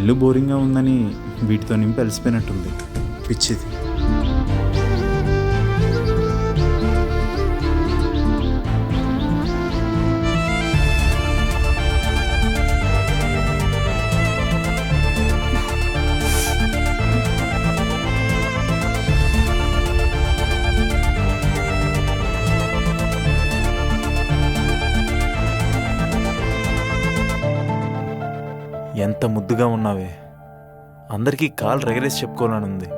ఇల్లు బోరింగ్గా ఉందని వీటితో నింపి అలసిపోయినట్టుంది. పిచ్చిది. ఎంత ముద్దుగా ఉన్నావే. అందరికీ కాలు రెగరేసి చెప్పుకోవాలని ఉంది,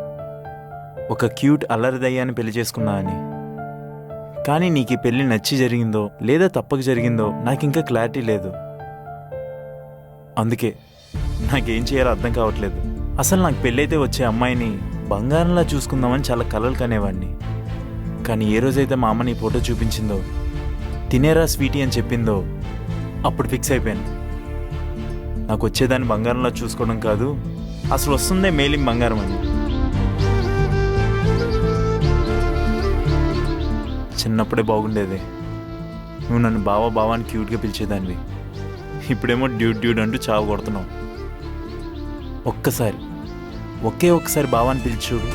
ఒక క్యూట్ అల్లరి దయ్యాన్ని పెళ్లి చేసుకున్నా అని. కానీ నీకు ఈ పెళ్ళి నచ్చి జరిగిందో లేదా తప్పక జరిగిందో నాకు ఇంకా క్లారిటీ లేదు. అందుకే నాకేం చేయాలో అర్థం కావట్లేదు. అసలు నాకు పెళ్ళైతే వచ్చే అమ్మాయిని బంగారంలా చూసుకుందామని చాలా కలలు కనేవాడిని. కానీ ఏ రోజైతే మా అమ్మ నీ ఫోటో చూపించిందో, తినేరా స్వీటీ అని చెప్పిందో, అప్పుడు ఫిక్స్ అయిపోయాను. నాకు వచ్చేదాన్ని బంగారంలో చూసుకోవడం కాదు, అసలు వస్తుందే మేలిం బంగారం అని. చిన్నప్పుడే బాగుండేది. నువ్వు నన్ను బావా బావా అని క్యూట్గా పిలిచేదానివి. ఇప్పుడేమో డ్యూడ్ డ్యూడ్ అంటూ చావు కొడుతున్నావు. ఒక్కసారి ఒకే ఒక్కసారి బావా అని పిలిచి చూడు.